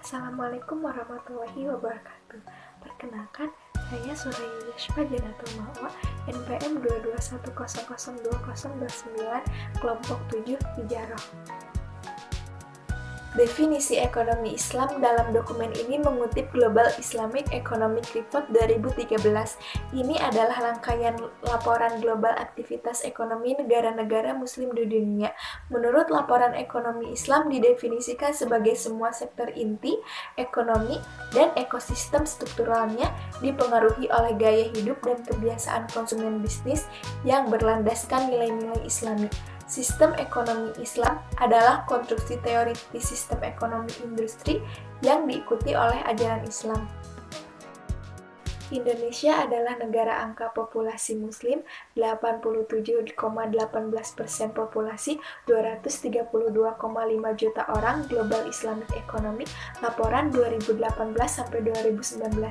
Assalamualaikum warahmatullahi wabarakatuh. Perkenalkan, saya Suraya Yashpa Janatul Mawa, NPM 221002029, kelompok 7 Hijarah. Definisi ekonomi Islam dalam dokumen ini mengutip Global Islamic Economic Report 2013. Ini adalah rangkaian laporan global aktivitas ekonomi negara-negara muslim di dunia. Menurut laporan ekonomi Islam didefinisikan sebagai semua sektor inti, ekonomi, dan ekosistem strukturalnya dipengaruhi oleh gaya hidup dan kebiasaan konsumen bisnis yang berlandaskan nilai-nilai Islami. Sistem ekonomi Islam adalah konstruksi teoritis sistem ekonomi industri yang diikuti oleh ajaran Islam. Indonesia adalah negara angka populasi muslim 87,18% populasi 232,5 juta orang Global Islamic Economic laporan 2018-2019.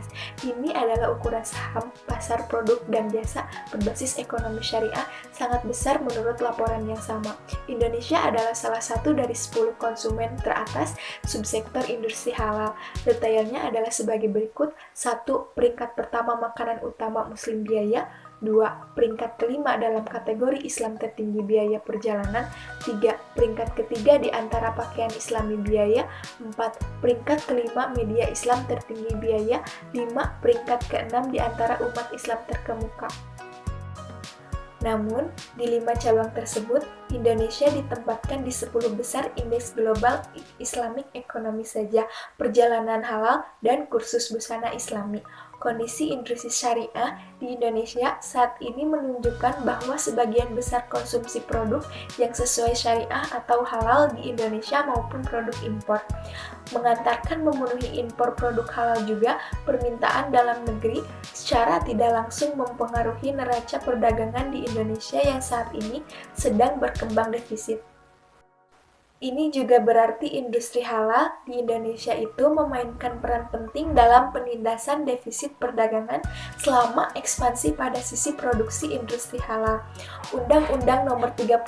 Ini adalah ukuran saham pasar produk dan jasa berbasis ekonomi syariah sangat besar menurut laporan yang sama. Indonesia adalah salah satu dari 10 konsumen teratas subsektor industri halal. Detailnya adalah sebagai berikut. 1. Peringkat pertama makanan utama muslim biaya. 2. Peringkat kelima dalam kategori Islam tertinggi biaya perjalanan. 3. Peringkat ketiga di antara pakaian Islami biaya. 4. Peringkat kelima media Islam tertinggi biaya. 5. Peringkat keenam di antara umat Islam terkemuka. Namun, di 5 cabang tersebut, Indonesia ditempatkan di 10 besar indeks global Islamic Economy saja, perjalanan halal, dan kursus busana Islami. Kondisi industri syariah di Indonesia saat ini menunjukkan bahwa sebagian besar konsumsi produk yang sesuai syariah atau halal di Indonesia maupun produk impor. Mengantarkan memenuhi impor produk halal juga, permintaan dalam negeri secara tidak langsung mempengaruhi neraca perdagangan di Indonesia yang saat ini sedang berkembang defisit. Ini juga berarti industri halal di Indonesia itu memainkan peran penting dalam penindasan defisit perdagangan selama ekspansi pada sisi produksi industri halal. Undang-Undang Nomor 33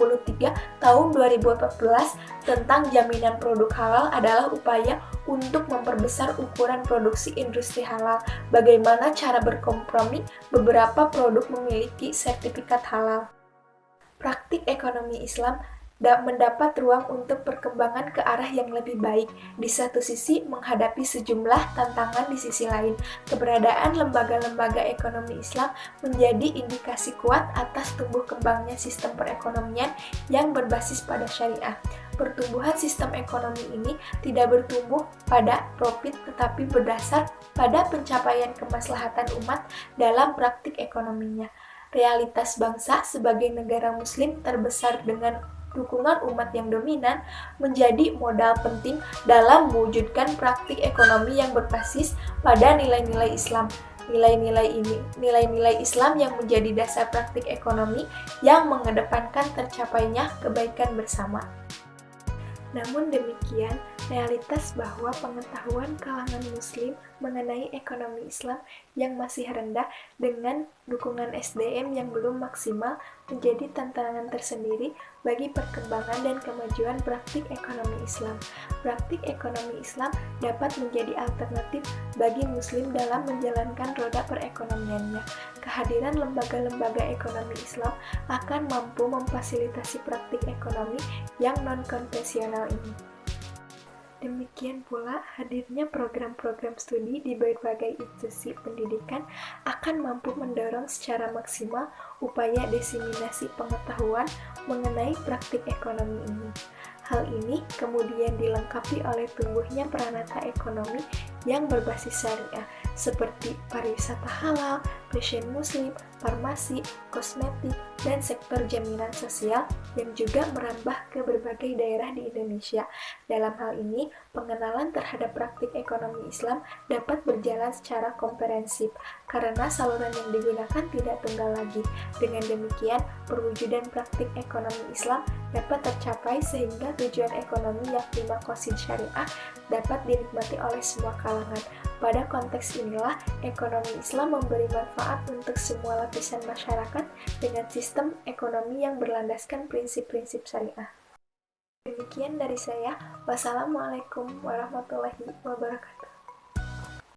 Tahun 2014 tentang Jaminan Produk Halal adalah upaya untuk memperbesar ukuran produksi industri halal. Bagaimana cara berkompromi beberapa produk memiliki sertifikat halal. Praktik ekonomi Islam mendapat ruang untuk perkembangan ke arah yang lebih baik. Di satu sisi, menghadapi sejumlah tantangan di sisi lain. Keberadaan lembaga-lembaga ekonomi Islam menjadi indikasi kuat atas tumbuh kembangnya sistem perekonomian yang berbasis pada syariah. Pertumbuhan sistem ekonomi ini tidak bertumbuh pada profit tetapi berdasar pada pencapaian kemaslahatan umat dalam praktik ekonominya. Realitas bangsa sebagai negara muslim terbesar dengan dukungan umat yang dominan menjadi modal penting dalam mewujudkan praktik ekonomi yang berbasis pada nilai-nilai Islam. Nilai-nilai Islam yang menjadi dasar praktik ekonomi yang mengedepankan tercapainya kebaikan bersama. Namun demikian, realitas bahwa pengetahuan kalangan muslim mengenai ekonomi Islam yang masih rendah dengan dukungan SDM yang belum maksimal menjadi tantangan tersendiri bagi perkembangan dan kemajuan praktik ekonomi Islam. Praktik ekonomi Islam dapat menjadi alternatif bagi muslim dalam menjalankan roda perekonomiannya. Kehadiran lembaga-lembaga ekonomi Islam akan mampu memfasilitasi praktik ekonomi yang non-konvensional ini. Demikian pula, hadirnya program-program studi di berbagai institusi pendidikan akan mampu mendorong secara maksimal upaya diseminasi pengetahuan mengenai praktik ekonomi ini. Hal ini kemudian dilengkapi oleh tumbuhnya peranata ekonomi yang berbasis syariah, seperti pariwisata halal, fashion muslim, farmasi, kosmetik, dan sektor jaminan sosial yang juga merambah ke berbagai daerah di Indonesia. Dalam hal ini, pengenalan terhadap praktik ekonomi Islam dapat berjalan secara komprehensif karena saluran yang digunakan tidak tunggal lagi. Dengan demikian, perwujudan praktik ekonomi Islam dapat tercapai sehingga tujuan ekonomi yang lima qasid syariah dapat dinikmati oleh semua kalangan. Pada konteks inilah, ekonomi Islam memberi manfaat untuk semua lapisan masyarakat dengan sistem ekonomi yang berlandaskan prinsip-prinsip syariah. Demikian dari saya. Wassalamualaikum warahmatullahi wabarakatuh.